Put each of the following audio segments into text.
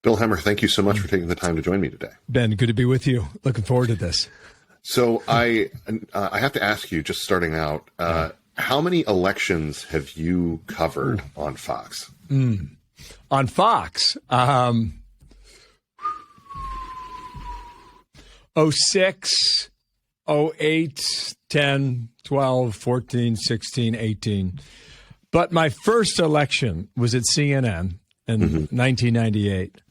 Bill Hemmer, thank you so much for taking the time to join me today. Ben, good to be with you. Looking forward to this. So I have to ask you, just starting out, how many elections have you covered on Fox? On Fox, 06, 08, 10, 12, 14, 16, 18. But my first election was at CNN in 1998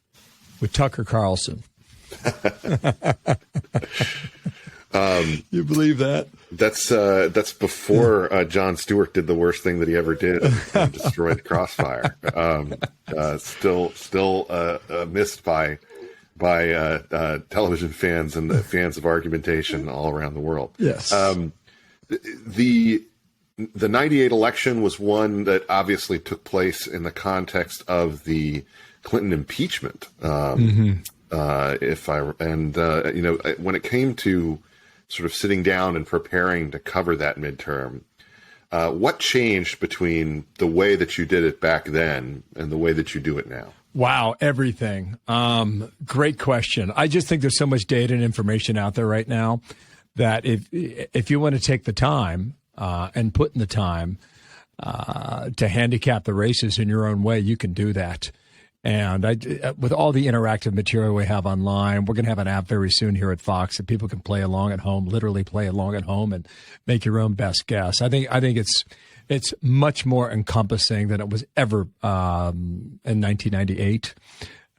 with Tucker Carlson. You believe that? That's before Jon Stewart did the worst thing that he ever did and destroyed Crossfire. Still missed by television fans and the fans of argumentation all around the world. Yes. The 98 election was one that obviously took place in the context of the Clinton impeachment. When it came to sort of sitting down and preparing to cover that midterm, what changed between the way that you did it back then and the way that you do it now? Wow, everything. Great question. I just think there's so much data and information out there right now that if you want to take the time and put in the time to handicap the races in your own way, you can do that. And with all the interactive material we have online, we're going to have an app very soon here at Fox that people can play along at home, literally play along at home and make your own best guess. I think it's much more encompassing than it was ever in 1998.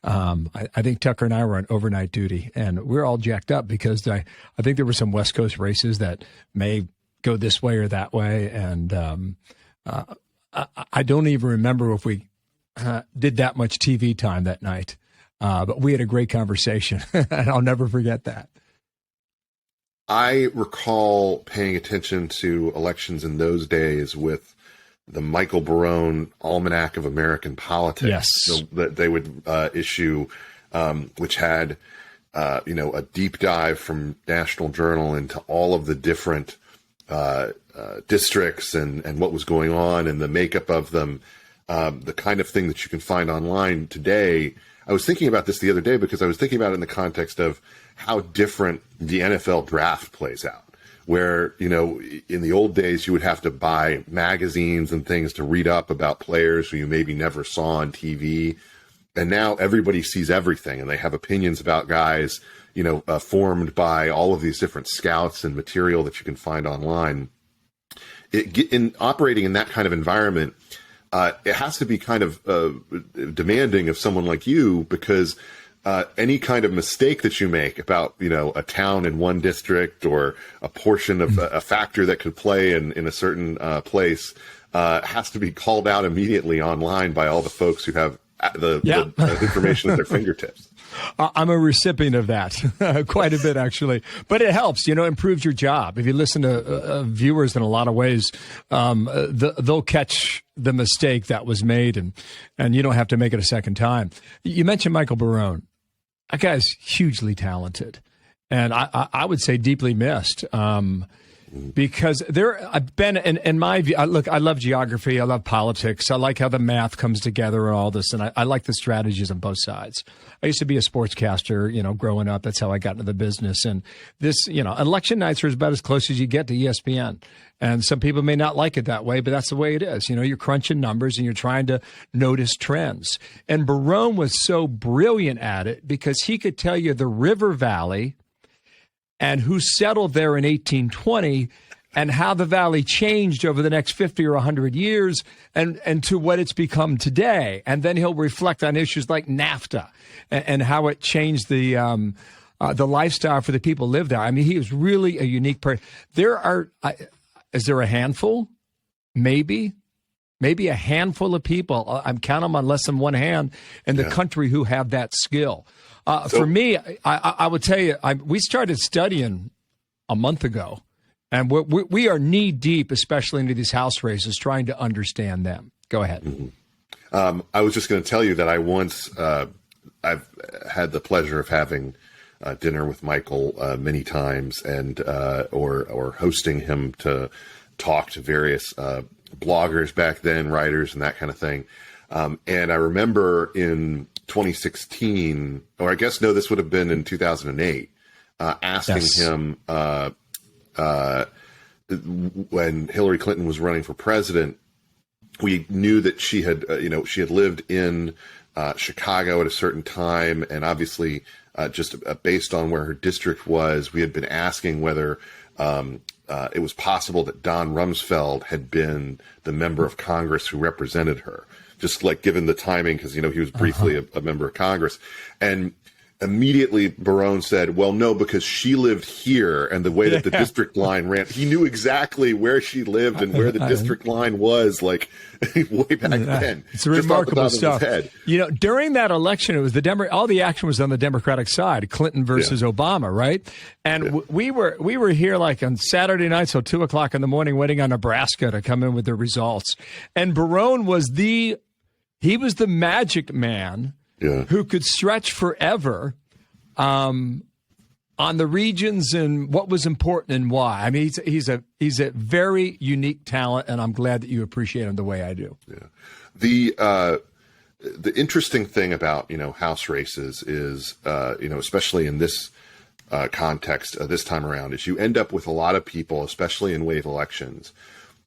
I think Tucker and I were on overnight duty, and we're all jacked up because I think there were some West Coast races that may go this way or that way, and I don't even remember if we did that much TV time that night, but we had a great conversation, and I'll never forget that. I recall paying attention to elections in those days with the Michael Barone Almanac of American Politics. Yes. So that they would issue, which had, a deep dive from National Journal into all of the different districts and what was going on and the makeup of them. The kind of thing that you can find online today. I was thinking about this the other day because I was thinking about it in the context of how different the NFL draft plays out, where, in the old days, you would have to buy magazines and things to read up about players who you maybe never saw on TV. And now everybody sees everything and they have opinions about guys, formed by all of these different scouts and material that you can find online. In operating in that kind of environment, it has to be kind of demanding of someone like you because any kind of mistake that you make about, a town in one district or a portion of a factor that could play in a certain place has to be called out immediately online by all the folks who have the information at their fingertips. I'm a recipient of that quite a bit, actually. But it helps, improves your job. If you listen to viewers in a lot of ways, they'll catch the mistake that was made, and you don't have to make it a second time. You mentioned Michael Barone. That guy's hugely talented, and I would say deeply missed. Because I've been in my view. Look, I love geography. I love politics. I like how the math comes together and all this. And I like the strategies on both sides. I used to be a sportscaster, growing up. That's how I got into the business. And this, election nights are about as close as you get to ESPN. And some people may not like it that way, but that's the way it is. You're crunching numbers and you're trying to notice trends. And Barone was so brilliant at it because he could tell you the river valley and who settled there in 1820 and how the valley changed over the next 50 or 100 years and to what it's become today. And then he'll reflect on issues like NAFTA and how it changed the lifestyle for the people who live there. I mean, he was really a unique person. Is there a handful? Maybe a handful of people. I'm counting them on less than one hand in the country who have that skill. For me, I would tell you, we started studying a month ago, and we are knee deep, especially into these House races, trying to understand them. Go ahead. Mm-hmm. I was just going to tell you that I once I've had the pleasure of having dinner with Michael many times, and or hosting him to talk to various bloggers back then, writers, and that kind of thing. And I remember in 2016, or I guess, no, this would have been in 2008, asking him when Hillary Clinton was running for president. We knew that she had lived in Chicago at a certain time, and obviously just based on where her district was, we had been asking whether it was possible that Don Rumsfeld had been the member of Congress who represented her, just like given the timing, because, he was briefly a member of Congress. And immediately Barone said, well, no, because she lived here, and the way that the district line ran, he knew exactly where she lived and where the district line was, like way back then. It's remarkable stuff. During that election, it was all the action was on the Democratic side, Clinton versus Obama, right? And we were here like on Saturday nights till 2:00 in the morning, waiting on Nebraska to come in with the results. And Barone was the magic man. Who could stretch forever on the regions and what was important and why. I mean, he's a very unique talent, and I'm glad that you appreciate him the way I do. Yeah. The interesting thing about House races is especially in this context this time around, is you end up with a lot of people, especially in wave elections,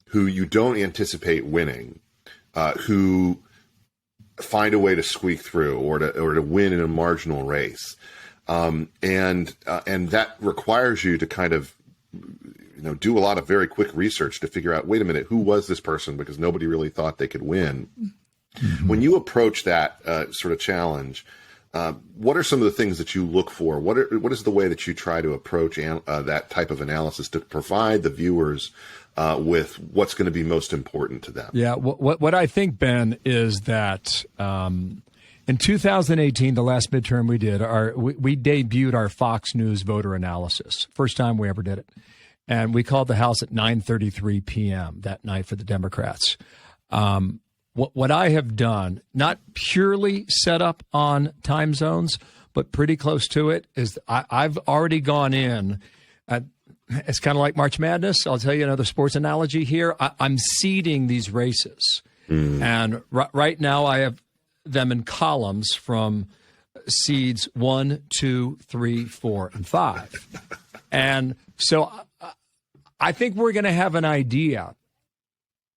who you don't anticipate winning, who find a way to squeak through or to win in a marginal race, and that requires you to kind of do a lot of very quick research to figure out, wait a minute, who was this person, because nobody really thought they could win. Mm-hmm. When you approach that sort of challenge, what are some of the things that you look for? What is the way that you try to approach that type of analysis to provide the viewers with what's going to be most important to them? Yeah, what I think, Ben, is that in 2018, the last midterm we did, we debuted our Fox News voter analysis. First time we ever did it. And we called the House at 9:33 p.m. that night for the Democrats. What I have done, not purely set up on time zones, but pretty close to it, is I've already gone in. It's kind of like March Madness. I'll tell you another sports analogy here. I'm seeding these races. And right now I have them in columns from seeds 1, 2, 3, 4, and 5. And so I think we're going to have an idea.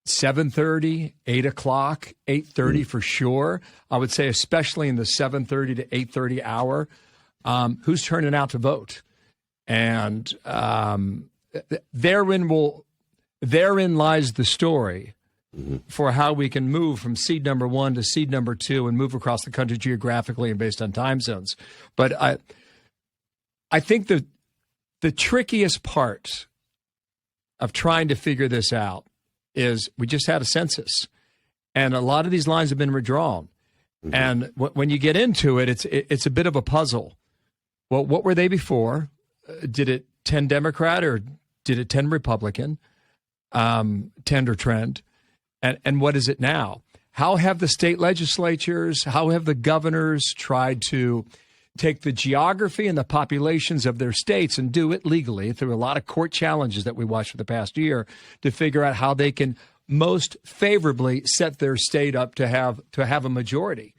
7:30, 8 o'clock, 8:30 for sure. I would say especially in the 7:30 to 8:30 hour, who's turning out to vote. And therein lies the story for how we can move from seed number 1 to seed number 2 and move across the country geographically and based on time zones. But I think the trickiest part of trying to figure this out is we just had a census, and a lot of these lines have been redrawn. Mm-hmm. And when you get into it, it's a bit of a puzzle. Well, what were they before? Did it 10 Democrat or did it 10 Republican? Tend or trend? And what is it now? How have the state legislatures, how have the governors tried to take the geography and the populations of their states and do it legally through a lot of court challenges that we watched for the past year to figure out how they can most favorably set their state up to have a majority?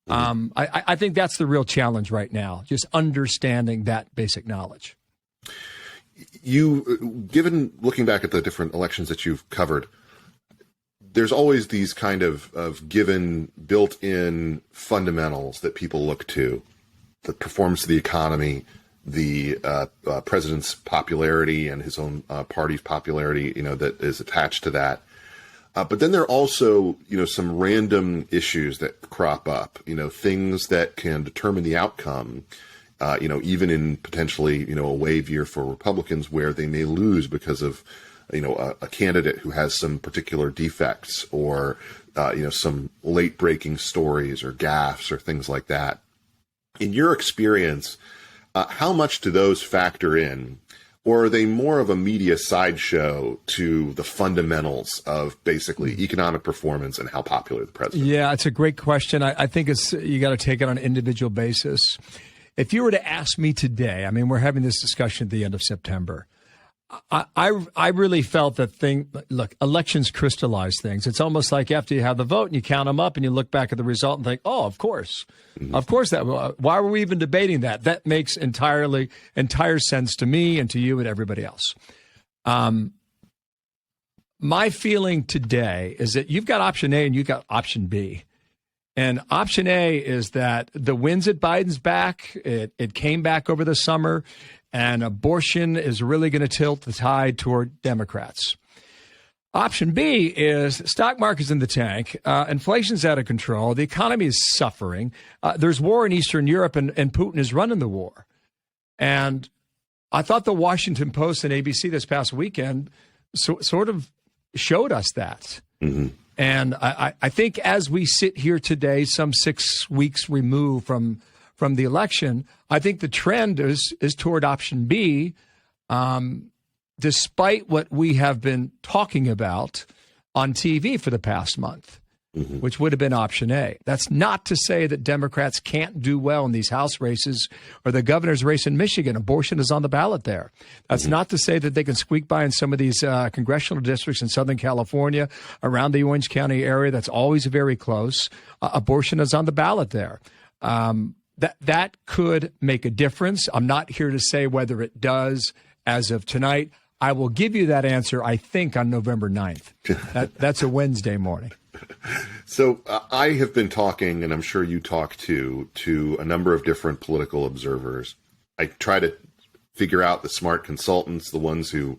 I think that's the real challenge right now, just understanding that basic knowledge. Given looking back at the different elections that you've covered, there's always these kind of given built-in fundamentals that people look to. The performance of the economy, the president's popularity and his own party's popularity, that is attached to that. But then there are also, some random issues that crop up, things that can determine the outcome, even in potentially, a wave year for Republicans where they may lose because of, a candidate who has some particular defects or, some late breaking stories or gaffes or things like that. In your experience, how much do those factor in? Or are they more of a media sideshow to the fundamentals of basically economic performance and how popular the president is? Yeah, it's a great question. I think you got to take it on an individual basis. If you were to ask me today, I mean, we're having this discussion at the end of September. I really felt that elections crystallize things. It's almost like after you have the vote and you count them up and you look back at the result and think, oh, of course. Of course why were we even debating that? That makes entire sense to me and to you and everybody else. My feeling today is that you've got option A and you've got option B. And option A is that the wind's at Biden's back. It came back over the summer. And abortion is really going to tilt the tide toward Democrats. Option B is stock market's in the tank. Inflation's out of control. The economy is suffering. There's war in Eastern Europe, and Putin is running the war. And I thought the Washington Post and ABC this past weekend sort of showed us that. Mm-hmm. And I think as we sit here today, some 6 weeks removed from the election, I think the trend is toward option B, despite what we have been talking about on TV for the past month, which would have been option A. That's not to say that Democrats can't do well in these House races or the governor's race in Michigan. Abortion is on the ballot there. That's not to say that they can squeak by in some of these congressional districts in Southern California, around the Orange County area. That's always very close. Abortion is on the ballot there. That could make a difference. I'm not here to say whether it does as of tonight. I will give you that answer, I think, on November 9th. That's a Wednesday morning. So I have been talking, and I'm sure you talk to a number of different political observers. I try to figure out the smart consultants, the ones who,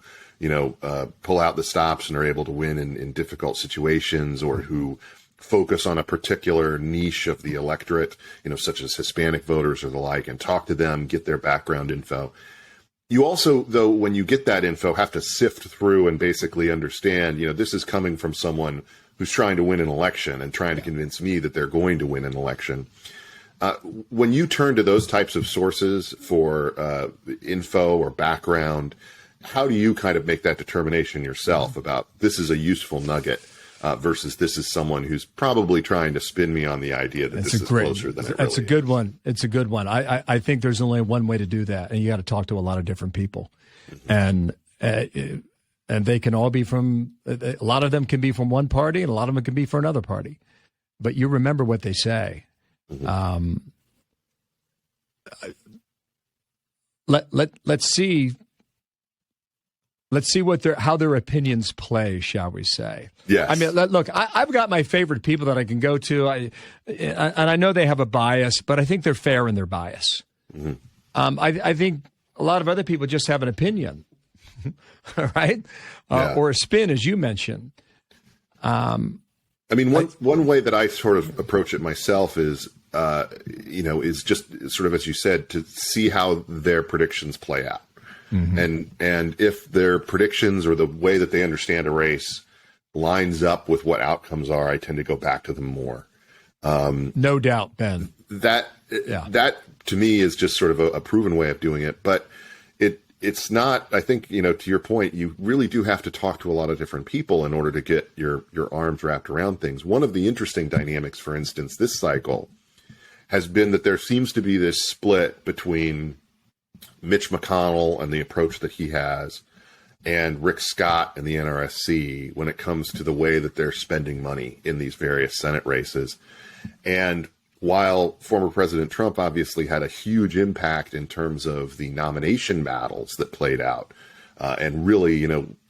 pull out the stops and are able to win in difficult situations, or who focus on a particular niche of the electorate, such as Hispanic voters or the like, and talk to them, get their background info. You also, though, when you get that info, have to sift through and basically understand, this is coming from someone who's trying to win an election and trying to convince me that they're going to win an election. When you turn to those types of sources for info or background, how do you kind of make that determination yourself about this is a useful nugget versus this is someone who's probably trying to spin me on the idea that this is closer than it really is? That's a good one. It's a good one. I think there's only one way to do that, and you got to talk to a lot of different people. And they can all be from, a lot of them can be from one party, and a lot of them can be for another party. But you remember what they say. Let's see how their opinions play, shall we say? Yes. I mean, look, I've got my favorite people that I can go to, and I know they have a bias, but I think they're fair in their bias. I think a lot of other people just have an opinion, right? Or a spin, as you mentioned. I mean, one way that I sort of approach it myself is, is just sort of, as you said, to see how their predictions play out. And if their predictions or the way that they understand a race lines up with what outcomes are, I tend to go back to them more. No doubt, Ben. That to me is just sort of a proven way of doing it. But it's not, I think, to your point, you really do have to talk to a lot of different people in order to get your arms wrapped around things. One of the interesting dynamics, for instance, this cycle has been that there seems to be this split between Mitch McConnell and the approach that he has, and Rick Scott and the NRSC when it comes to the way that they're spending money in these various Senate races. And while former President Trump obviously had a huge impact in terms of the nomination battles that played out, and really,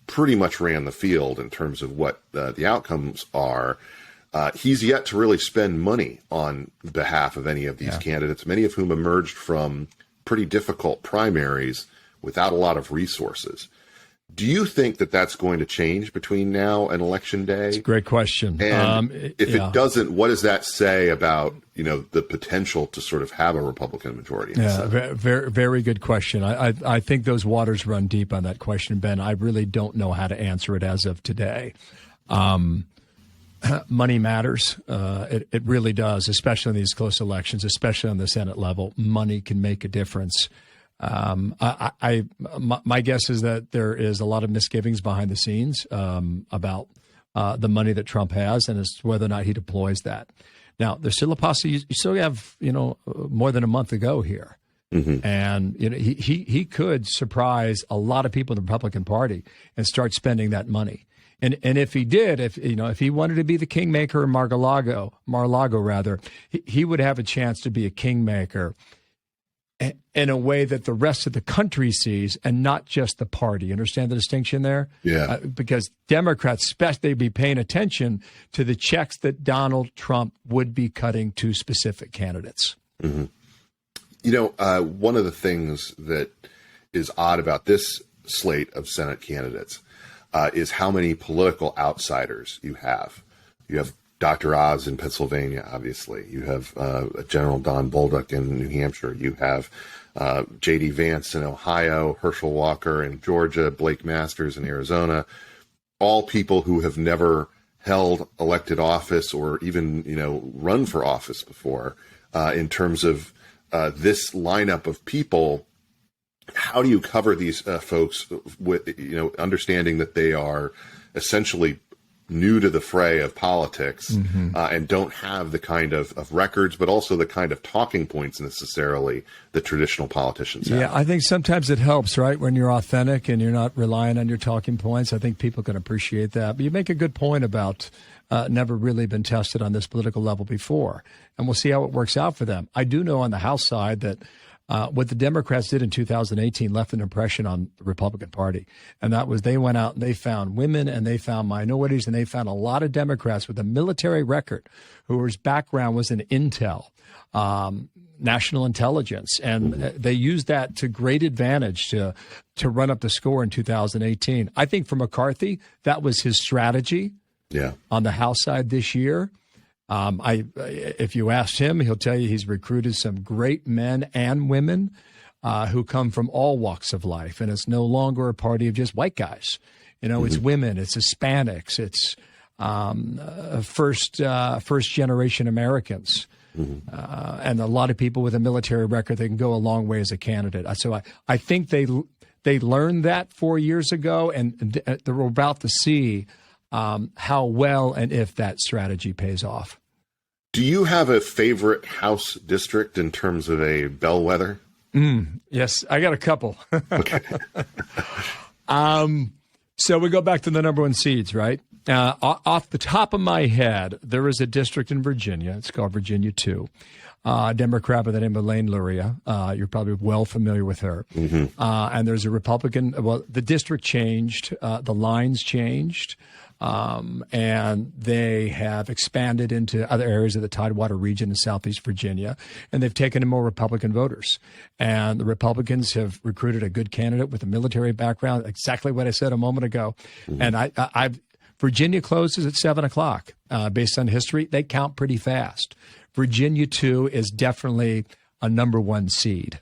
pretty much ran the field in terms of what the outcomes are, he's yet to really spend money on behalf of any of these candidates, many of whom emerged from pretty difficult primaries without a lot of resources. Do you think that that's going to change between now and Election Day? It's a great question. And if it doesn't, what does that say about, the potential to sort of have a Republican majority in the Senate? Very, very good question. I think those waters run deep on that question, Ben. I really don't know how to answer it as of today. Money matters. It really does, especially in these close elections, especially on the Senate level. Money can make a difference. My guess is that there is a lot of misgivings behind the scenes about the money that Trump has, and as to whether or not he deploys that. Now, there's still a possibility. You still have, more than a month to go here. And he could surprise a lot of people in the Republican Party and start spending that money. And if he did, if he wanted to be the kingmaker in Mar-a-Lago rather, he would have a chance to be a kingmaker in a way that the rest of the country sees, and not just the party. Understand the distinction there? Yeah. Because Democrats, they'd be paying attention to the checks that Donald Trump would be cutting to specific candidates. Mm-hmm. One of the things that is odd about this slate of Senate candidates is how many political outsiders you have. You have Dr. Oz in Pennsylvania, obviously. You have General Don Bolduc in New Hampshire. You have J.D. Vance in Ohio, Herschel Walker in Georgia, Blake Masters in Arizona, all people who have never held elected office or even, run for office before. In terms of this lineup of people, how do you cover these folks with, understanding that they are essentially new to the fray of politics and don't have the kind of records, but also the kind of talking points necessarily that traditional politicians have? Yeah, I think sometimes it helps, right, when you're authentic and you're not relying on your talking points. I think people can appreciate that. But you make a good point about never really been tested on this political level before. And we'll see how it works out for them. I do know on the House side that what the Democrats did in 2018 left an impression on the Republican Party. And that was they went out and they found women and they found minorities and they found a lot of Democrats with a military record whose background was in intel, national intelligence. And they used that to great advantage to run up the score in 2018. I think for McCarthy, that was his strategy. Yeah. On the House side this year. If you asked him, he'll tell you he's recruited some great men and women who come from all walks of life. And it's no longer a party of just white guys. It's women, it's Hispanics, it's first generation Americans. And a lot of people with a military record that can go a long way as a candidate. So I think they learned that 4 years ago, and they're about to see how well and if that strategy pays off. Do you have a favorite House district in terms of a bellwether? Yes, I got a couple. Okay. So we go back to the number one seeds, right? Off the top of my head, there is a district in Virginia. It's called Virginia 2. Democrat by the name of Elaine Luria. You're probably well familiar with her. And there's a Republican. Well, the district changed. The lines changed. And they have expanded into other areas of the Tidewater region in Southeast Virginia, and they've taken in more Republican voters. And the Republicans have recruited a good candidate with a military background, exactly what I said a moment ago. And Virginia closes at 7:00. Based on history, they count pretty fast. Virginia 2 is definitely a number one seed.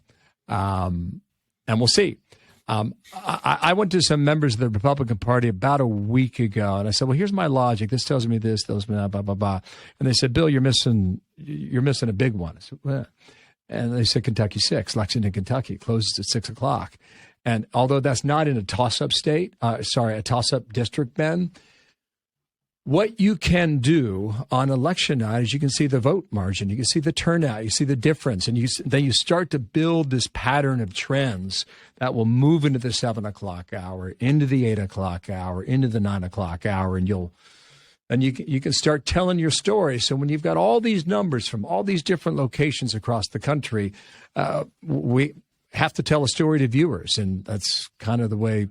And we'll see. I went to some members of the Republican Party about a week ago, and I said, well, here's my logic. This tells me this, tells me that, blah, blah, blah. And they said, Bill, you're missing a big one. I said, what? And they said Kentucky 6, Lexington, Kentucky, closes at 6:00. And although that's not in a toss-up a toss-up district, Ben, what you can do on election night is you can see the vote margin, you can see the turnout, you see the difference, and then you start to build this pattern of trends that will move into the 7:00 hour, into the 8:00 hour, into the 9:00 hour, and you can start telling your story. So when you've got all these numbers from all these different locations across the country, we have to tell a story to viewers, and that's kind of the way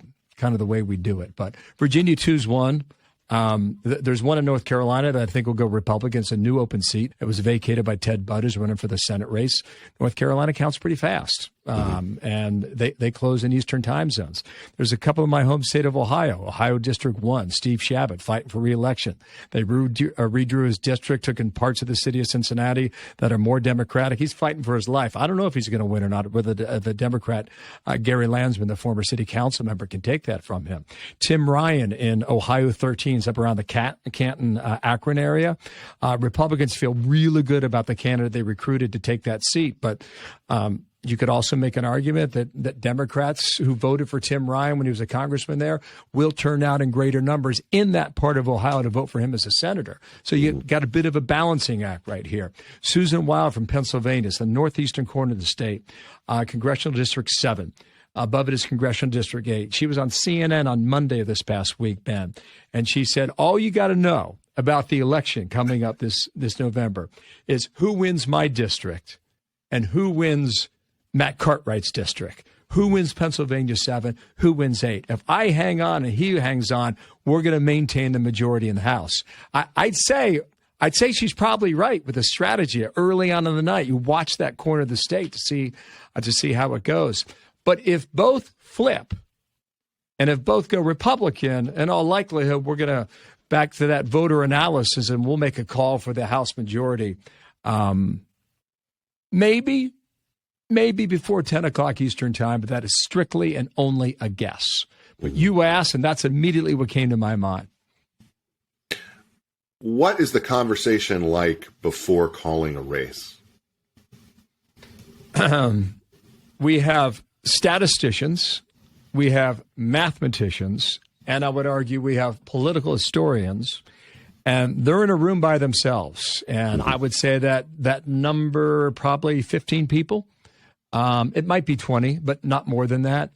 we do it. But Virginia 2's one. There's one in North Carolina that I think will go Republican. It's a new open seat. It was vacated by Ted Budd, who's running for the Senate race. North Carolina counts pretty fast, and they close in Eastern time zones. There's a couple in my home state of Ohio District 1, Steve Shabbat fighting for re-election. They redrew his district, took in parts of the city of Cincinnati that are more Democratic. He's fighting for his life. I don't know if he's going to win or not, whether the Democrat, Gary Landsman, the former city council member, can take that from him. Tim Ryan in Ohio 13 is up around the Canton, Akron area. Republicans feel really good about the candidate they recruited to take that seat, but You could also make an argument that Democrats who voted for Tim Ryan when he was a congressman there will turn out in greater numbers in that part of Ohio to vote for him as a senator. So you got a bit of a balancing act right here. Susan Wild from Pennsylvania, it's the northeastern corner of the state, Congressional District 7. Above it is Congressional District 8. She was on CNN on Monday of this past week, Ben, and she said, all you got to know about the election coming up this November is who wins my district and who wins Matt Cartwright's district. Who wins Pennsylvania 7? Who wins 8? If I hang on and he hangs on, we're going to maintain the majority in the House. I'd say she's probably right with the strategy. Early on in the night, you watch that corner of the state to see how it goes. But if both flip and if both go Republican, in all likelihood, we're going to back to that voter analysis and we'll make a call for the House majority. Maybe before 10 o'clock Eastern time, but that is strictly and only a guess. But you asked, and that's immediately what came to my mind. What is the conversation like before calling a race? We have statisticians, we have mathematicians, and I would argue we have political historians, and they're in a room by themselves. And I would say that number, probably 15 people. It might be 20, but not more than that.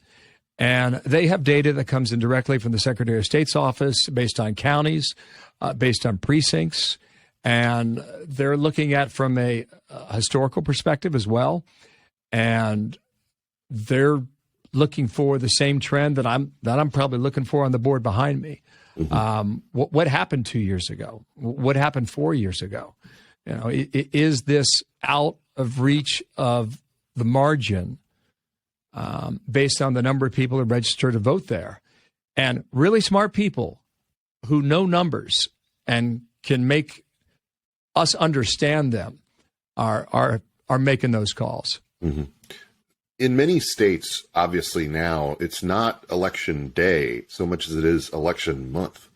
And they have data that comes in directly from the Secretary of State's office based on counties, based on precincts. And they're looking at from a historical perspective as well. And they're looking for the same trend that I'm probably looking for on the board behind me. What happened 2 years ago? What happened 4 years ago? You know, is this out of reach of the margin based on the number of people who register to vote there? And really smart people who know numbers and can make us understand them are making those calls. Mm-hmm. In many states, obviously now, it's not election day so much as it is election month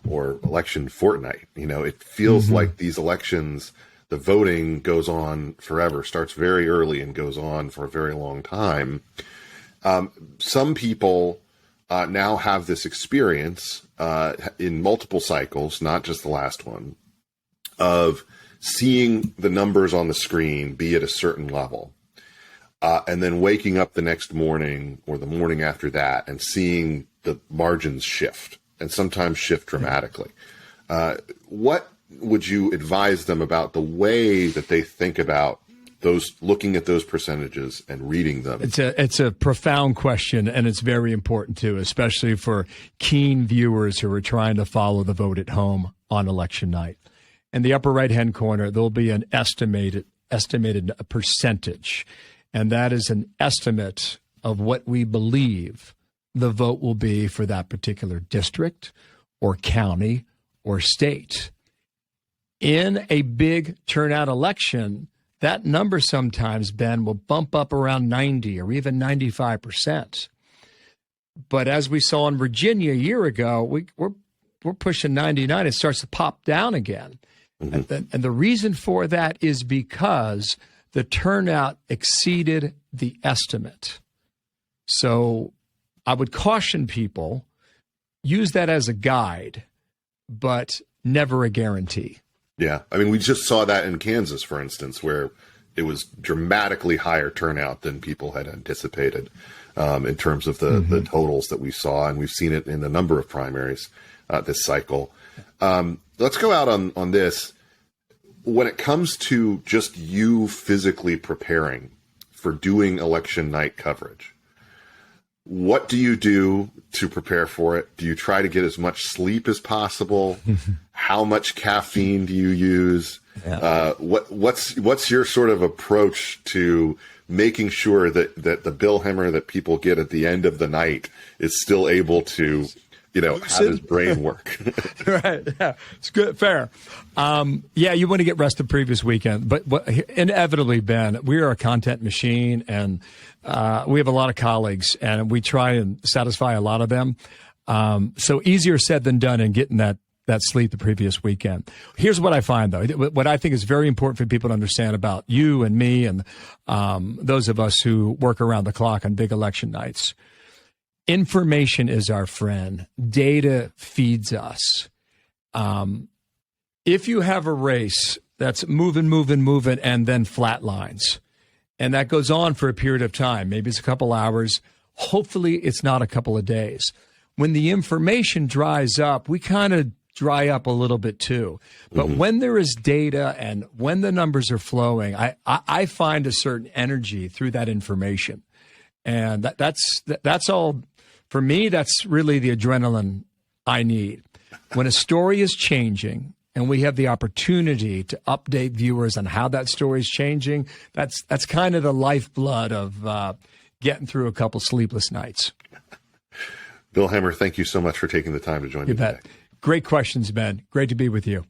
or election fortnight. You know, it feels like these elections, the voting goes on forever, starts very early and goes on for a very long time. Some people now have this experience in multiple cycles, not just the last one, of seeing the numbers on the screen be at a certain level. And then waking up the next morning or the morning after that and seeing the margins shift and sometimes shift dramatically. What would you advise them about the way that they think about those, looking at those percentages and reading them? It's a profound question, and it's very important too, especially for keen viewers who are trying to follow the vote at home on election night. In the upper right-hand corner, there'll be an estimated percentage. And that is an estimate of what we believe the vote will be for that particular district or county or state. In a big turnout election, that number sometimes, Ben, will bump up around 90 or even 95%. But as we saw in Virginia a year ago, we're pushing 99. It starts to pop down again. Mm-hmm. And the reason for that is because the turnout exceeded the estimate. So I would caution people, use that as a guide, but never a guarantee. Yeah. I mean, we just saw that in Kansas, for instance, where it was dramatically higher turnout than people had anticipated in terms of the totals that we saw. And we've seen it in a number of primaries this cycle. Let's go out on this. When it comes to just you physically preparing for doing election night coverage, what do you do to prepare for it? Do you try to get as much sleep as possible? How much caffeine do you use? Yeah. What's your sort of approach to making sure that the Bill Hemmer that people get at the end of the night is still able to, you know, how does brain work? Right. Yeah. It's good. Fair. Yeah, you want to get rest the previous weekend. But inevitably, Ben, we are a content machine, and we have a lot of colleagues, and we try and satisfy a lot of them. So easier said than done in getting that that sleep the previous weekend. Here's what I find, though. What I think is very important for people to understand about you and me and those of us who work around the clock on big election nights. Information is our friend. Data feeds us. If you have a race that's moving, and then flatlines, and that goes on for a period of time, maybe it's a couple hours, hopefully it's not a couple of days. When the information dries up, we kind of dry up a little bit too. But when there is data and when the numbers are flowing, I find a certain energy through that information. And that's all, for me, that's really the adrenaline I need. When a story is changing and we have the opportunity to update viewers on how that story is changing, that's kind of the lifeblood of getting through a couple sleepless nights. Bill Hemmer, thank you so much for taking the time to join me today. Great questions, Ben. Great to be with you.